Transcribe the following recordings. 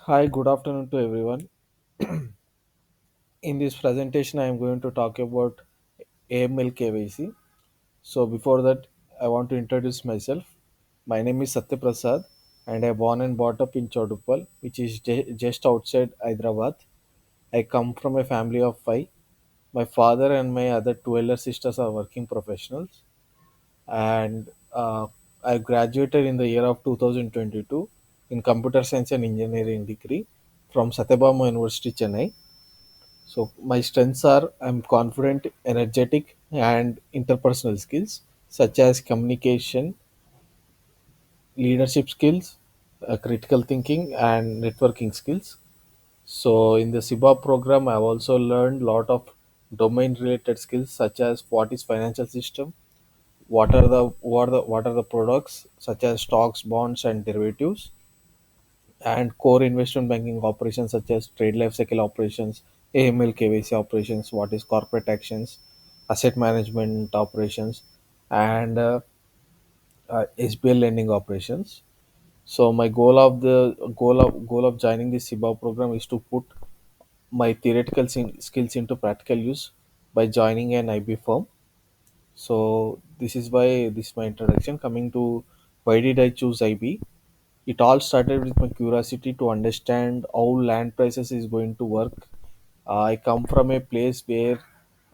Hi, good afternoon to everyone. In this presentation, I am going to talk about AML KYC. So, before that, I want to introduce myself. My name is Satya Prasad, and I born and brought up in Chodupal, which is just outside Hyderabad. I come from a family of five. My father and my other two elder sisters are working professionals, and I graduated in the year of 2022 in computer science and engineering degree from Satyabama University, Chennai. So my strengths are I'm confident, energetic, and interpersonal skills such as communication, leadership skills, critical thinking, and networking skills. So in the SIBA program, I've also learned a lot of domain-related skills such as what is financial system, what are the products such as stocks, bonds, and derivatives, and core investment banking operations such as trade life cycle operations, AML KYC operations, what is corporate actions, asset management operations, and SBL lending operations. So my goal of joining the SIBA program is to put my theoretical skills into practical use by joining an IB firm. So this is my introduction. Coming to why did I choose IB? It all started with my curiosity to understand how land prices is going to work. I come from a place where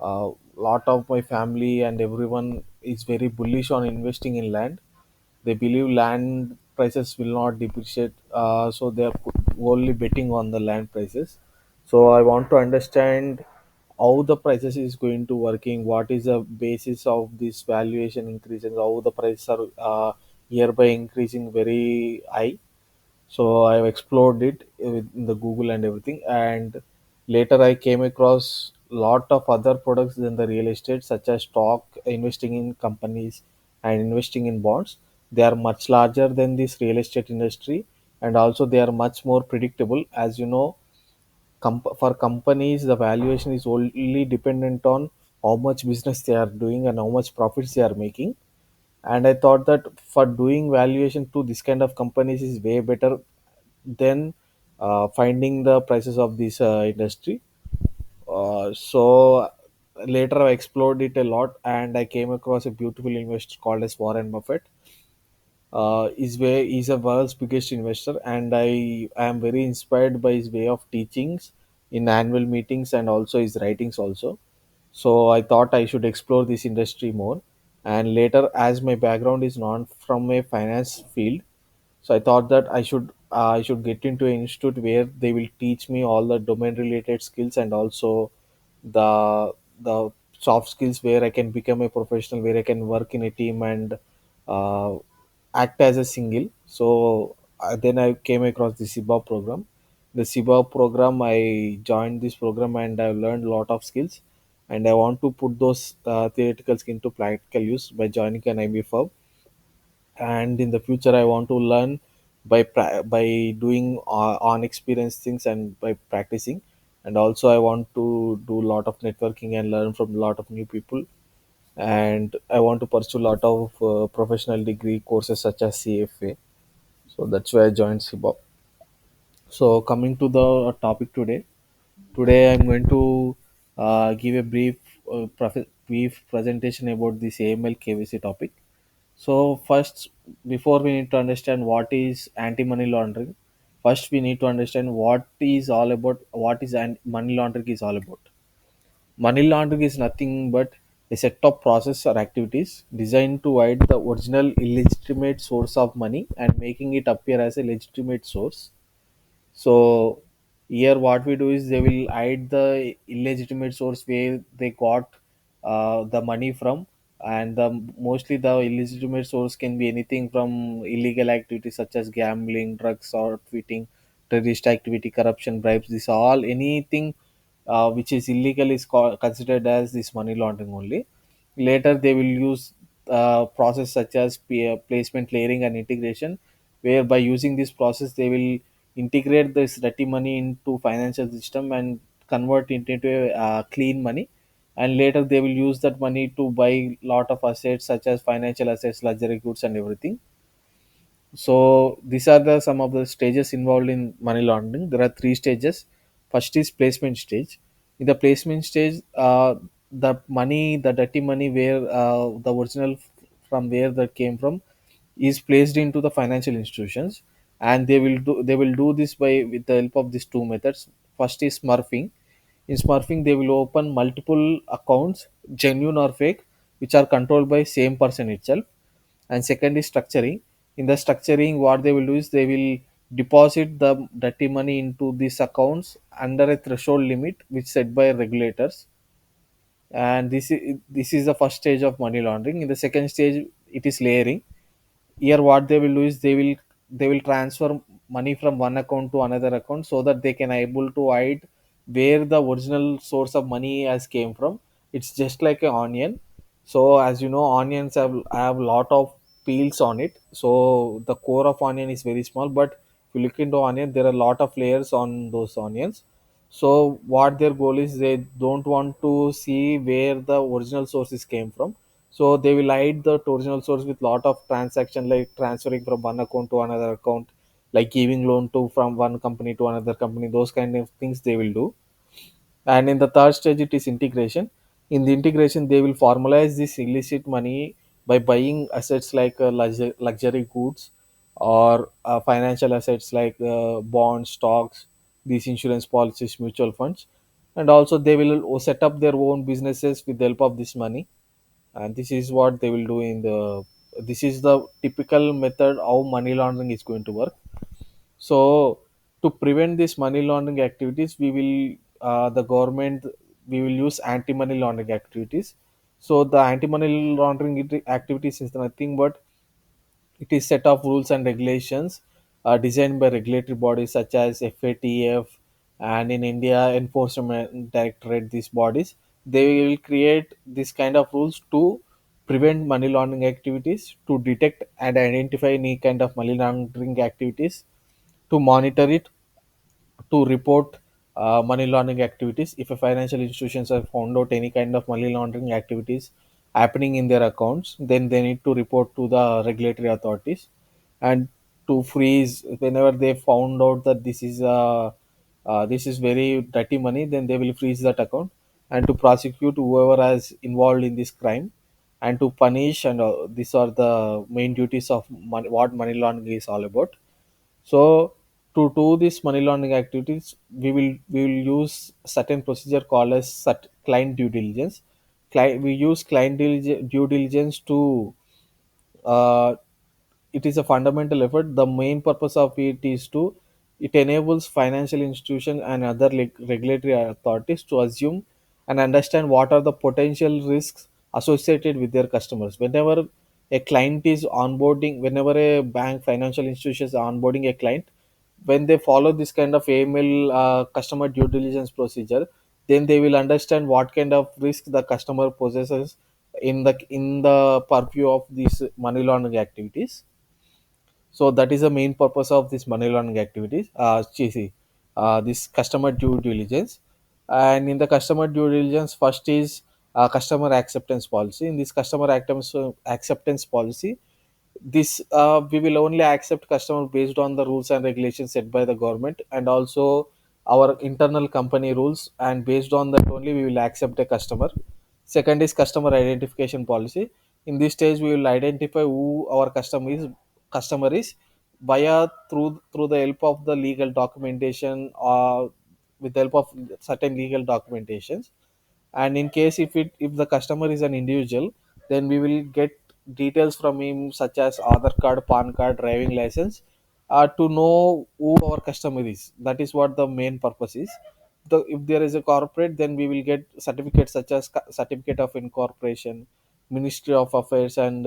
a lot of my family and everyone is very bullish on investing in land. They believe land prices will not depreciate, so they are only betting on the land prices. So I want to understand how the prices is going to working, what is the basis of this valuation increases, how the prices are hereby increasing very high. So I've explored it in the Google and everything, and later I came across lot of other products than the real estate, such as stock, investing in companies, and investing in bonds. They are much larger than this real estate industry, and also they are much more predictable. As you know, for companies, the valuation is only dependent on how much business they are doing and how much profits they are making. And I thought that for doing valuation to this kind of companies is way better than finding the prices of this industry. So later I explored it a lot, and I came across a beautiful investor called as Warren Buffett. He's a world's biggest investor, and I am very inspired by his way of teachings in annual meetings and also his writings also. So I thought I should explore this industry more. And later, as my background is not from a finance field, so I thought that I should get into an institute where they will teach me all the domain related skills and also the soft skills where I can become a professional, where I can work in a team and uh, act as a single. So then I came across the SIBA program. The SIBA program, I joined this program and I learned a lot of skills. And I want to put those theoretical skills into practical use by joining an IB firm. And in the future, I want to learn by doing on experience things and by practicing. And also, I want to do a lot of networking and learn from a lot of new people. And I want to pursue a lot of professional degree courses such as CFA. So that's why I joined SIBA. So coming to the topic today, I'm going to give a brief presentation about this AML KYC topic. So first, before we need to understand what is anti-money laundering, first we need to understand what is money laundering is all about. Money laundering is nothing but a set of process or activities designed to hide the original illegitimate source of money and making it appear as a legitimate source. So here what we do is they will hide the illegitimate source where they got the money from, and mostly the illegitimate source can be anything from illegal activities such as gambling, drugs, or tweeting, terrorist activity, corruption, bribes. This all anything which is illegal is considered as this money laundering only. Later, they will use process such as placement, layering, and integration, where by using this process, they will integrate this dirty money into financial system and convert it into a clean money. And later, they will use that money to buy lot of assets such as financial assets, luxury goods, and everything. So these are the some of the stages involved in money laundering. There are three stages. First is placement stage. In the placement stage, the money, the dirty money, where the original from where that came from, is placed into the financial institutions, and they will do this by with the help of these two methods. First is smurfing. In smurfing, they will open multiple accounts, genuine or fake, which are controlled by same person itself. And second is structuring. In the structuring, what they will do is they will deposit the dirty money into these accounts under a threshold limit which set by regulators. And this is the first stage of money laundering. In the second stage, it is layering. Here what they will do is they will transfer money from one account to another account, so that they can able to hide where the original source of money has came from. It's just like an onion. So as you know, onions have a lot of peels on it. So the core of onion is very small, but if you look into onion, there are a lot of layers on those onions. So what their goal is, they don't want to see where the original sources came from. So they will hide the original source with lot of transaction, like transferring from one account to another account, like giving loan to from one company to another company. Those kind of things they will do. And in the third stage, it is integration. In the integration, they will formalize this illicit money by buying assets like luxury goods, or financial assets like bonds, stocks, these insurance policies, mutual funds. And also they will set up their own businesses with the help of this money. And this is what they will do in the this is the typical method how money laundering is going to work. So to prevent this money laundering activities, we will the government, we will use anti money laundering activities. So the anti money laundering activities is nothing but it is set of rules and regulations designed by regulatory bodies such as FATF, and in India, Enforcement Directorate. These bodies, they will create this kind of rules to prevent money laundering activities, to detect and identify any kind of money laundering activities, to monitor it, to report money laundering activities. If a financial institutions have found out any kind of money laundering activities happening in their accounts, then they need to report to the regulatory authorities, and to freeze whenever they found out that this is very dirty money, then they will freeze that account, and to prosecute whoever has involved in this crime, and to punish. And these are the main duties of what money laundering is all about. So to do this money laundering activities, we will use certain procedure called as client due diligence. We use client due diligence to uh, it is a fundamental effort. The main purpose of it is to it enables financial institutions and other regulatory authorities to assume and understand what are the potential risks associated with their customers. Whenever a client is onboarding, whenever a bank financial institution is onboarding a client, when they follow this kind of AML, customer due diligence procedure, then they will understand what kind of risk the customer possesses in the purview of these money laundering activities. So that is the main purpose of this money laundering activities. This customer due diligence. And in the customer due diligence, first is customer acceptance policy. In this acceptance policy, this we will only accept customer based on the rules and regulations set by the government, and also our internal company rules, and based on that only we will accept a customer. Second is customer identification policy. In this stage, we will identify who our customer is via through the help of the legal documentation, or with the help of certain legal documentations. And in case if the customer is an individual, then we will get details from him such as Aadhaar card, PAN card, driving license, to know who our customer is. That is what the main purpose is. If there is a corporate, then we will get certificates such as certificate of incorporation, Ministry of Affairs, and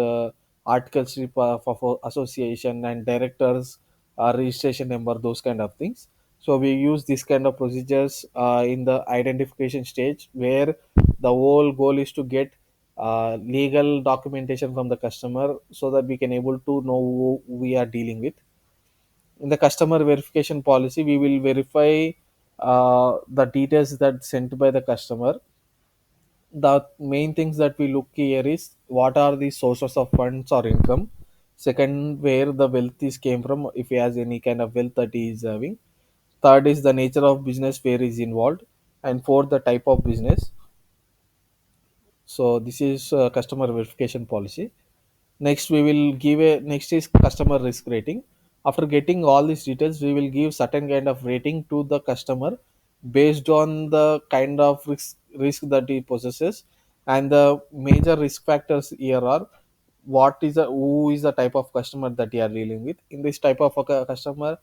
articles of association, and directors registration number, those kind of things. So we use this kind of procedures in the identification stage, where the whole goal is to get legal documentation from the customer, so that we can able to know who we are dealing with. In the customer verification policy, we will verify the details that sent by the customer. The main things that we look here is what are the sources of funds or income, Second, where the wealth is came from, if he has any kind of wealth that he is having. Third is the nature of business where is involved, and fourth, the type of business. So this is customer verification policy. Next, we will give a next is customer risk rating. After getting all these details, we will give certain kind of rating to the customer based on the kind of risk that he possesses, and the major risk factors here are what is the who is the type of customer that you are dealing with. In this type of a customer,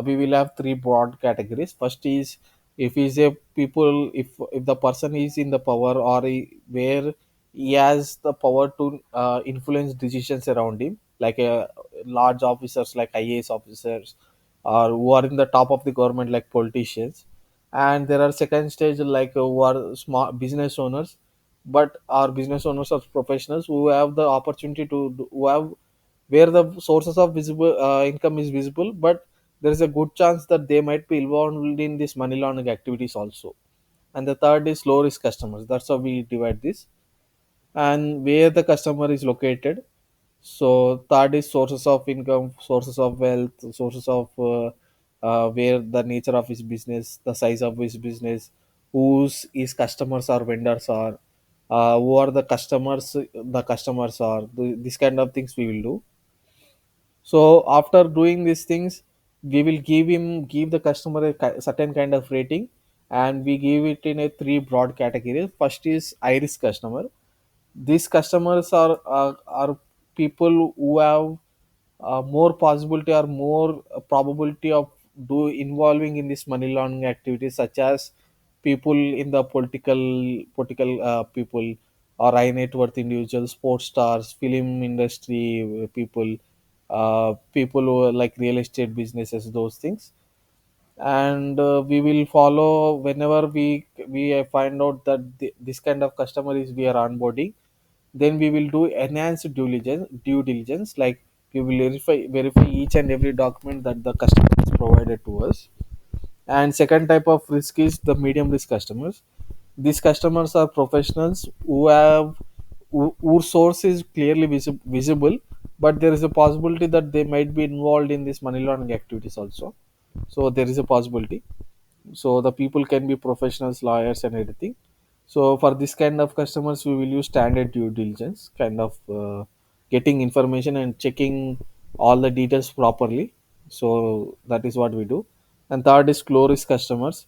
we will have three broad categories. First is if he's a people, if the person is in the power, or where he has the power to influence decisions around him, like large officers like IAS officers, or who are in the top of the government like politicians. And there are second stage like who are small business owners, but our business owners are professionals who have the opportunity to who have where the sources of visible income is visible, but there is a good chance that they might be involved in this money laundering activities also. And the third is low risk customers. That's how we divide this, and where the customer is located. So third is sources of income, sources of wealth, sources of where the nature of his business, the size of his business, whose his customers or vendors are, who are the customers are. This kind of things we will do. So after doing these things, we will give the customer a certain kind of rating, and we give it in a three broad categories. First is high risk customer. These customers are people who have more possibility or more probability of do involving in this money laundering activities, such as people in the political people, or high net worth individuals, sports stars, film industry people, people who are like real estate businesses, those things. And we will follow whenever we find out that this kind of customer is we are onboarding, then we will do enhanced due diligence, like we will verify each and every document that the customer has provided to us. And second type of risk is the medium risk customers. These customers are professionals who have whose source is clearly visible, but there is a possibility that they might be involved in this money laundering activities also. So there is a possibility. So the people can be professionals, lawyers, and everything. So for this kind of customers, we will use standard due diligence, kind of getting information and checking all the details properly. So that is what we do. And third is low risk customers.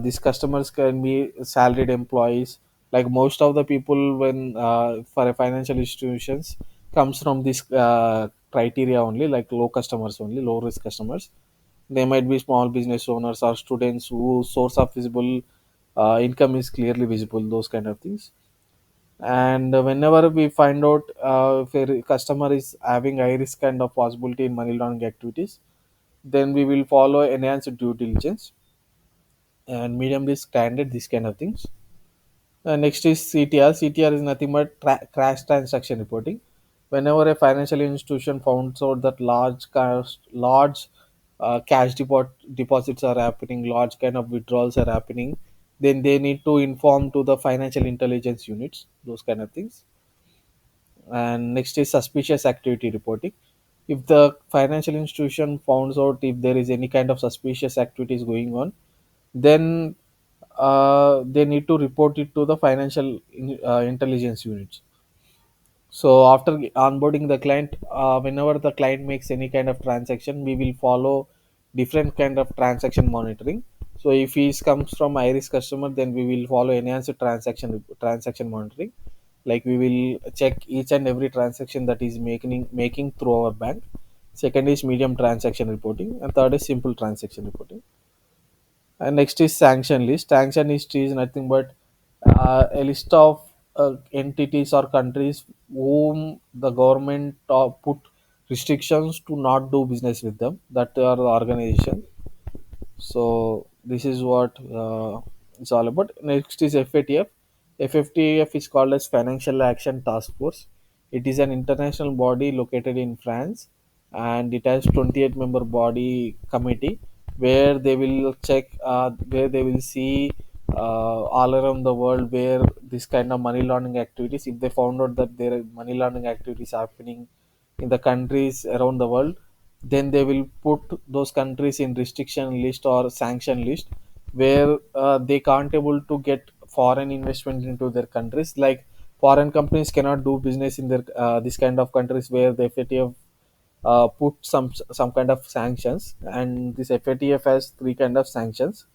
These customers can be salaried employees. Like most of the people, when for a financial institutions, comes from this criteria only, like low customers only, low risk customers. They might be small business owners or students whose source of visible income is clearly visible, those kind of things. And whenever we find out if a customer is having high risk kind of possibility in money laundering activities, then we will follow enhanced due diligence and medium risk standard, these kind of things. Next is CTR. CTR is nothing but crash transaction reporting. Whenever a financial institution finds out that large cash deposits are happening, large kind of withdrawals are happening, then they need to inform to the financial intelligence units, those kind of things. And next is suspicious activity reporting. If the financial institution finds out if there is any kind of suspicious activities going on, then they need to report it to the financial intelligence units. So after onboarding the client, whenever the client makes any kind of transaction, we will follow different kind of transaction monitoring. So if he comes from high risk customer, then we will follow enhanced transaction monitoring. Like we will check each and every transaction that is making through our bank. Second is medium transaction reporting, and third is simple transaction reporting. And next is sanction list. Sanction list is nothing but a list of entities or countries whom the government put restrictions to not do business with them. That are the organization. So this is what it's all about. Next is FATF. FATF is called as Financial Action Task Force. It is an international body located in France, and it has 28 member body committee where they will check, where they will see all around the world where this kind of money laundering activities. If they found out that there are money laundering activities happening in the countries around the world, then they will put those countries in restriction list or sanction list, where they can't able to get foreign investment into their countries. Like foreign companies cannot do business in their this kind of countries where the FATF put some kind of sanctions. And this FATF has three kind of sanctions.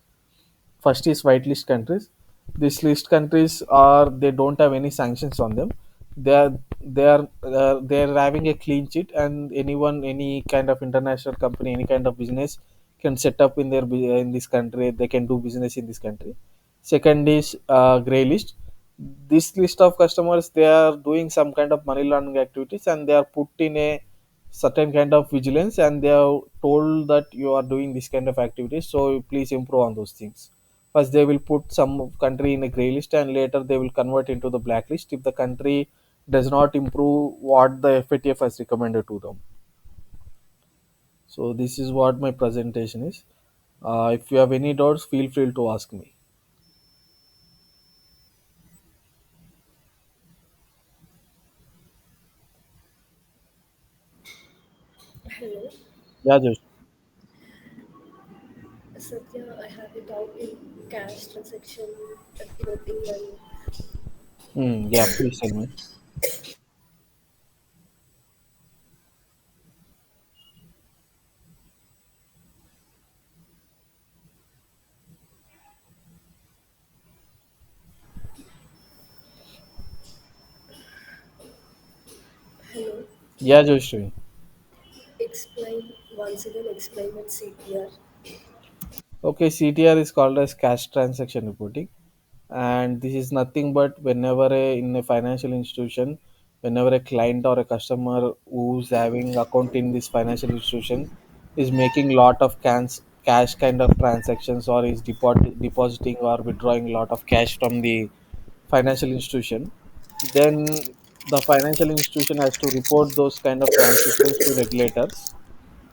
First is whitelist countries. These list countries are, they don't have any sanctions on them. They are having a clean sheet, and anyone, any kind of international company, any kind of business can set up in in this country. They can do business in this country. Second is gray list. This list of customers, they are doing some kind of money laundering activities, and they are put in a certain kind of vigilance, and they are told that you are doing this kind of activities, so please improve on those things. First they will put some country in a gray list, and later they will convert into the blacklist if the country does not improve what the FATF has recommended to them. So this is what my presentation is. If you have any doubts, feel free to ask me. Hello, Yeah, Josh. Satya. I have a doubt in cash transaction reporting and Yeah, please tell me. hello. Yeah, Josh. Explain once again. Explain what CPR. Okay, CTR is called as cash transaction reporting, and this is nothing but whenever in a financial institution, whenever a client or a customer who's having account in this financial institution is making lot of cash kind of transactions, or is depositing or withdrawing lot of cash from the financial institution, then the financial institution has to report those kind of transactions to regulators.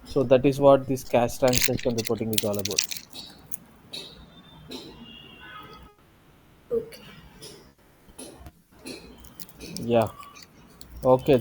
So that is what this cash transaction reporting is all about. Okay. Yeah. Okay.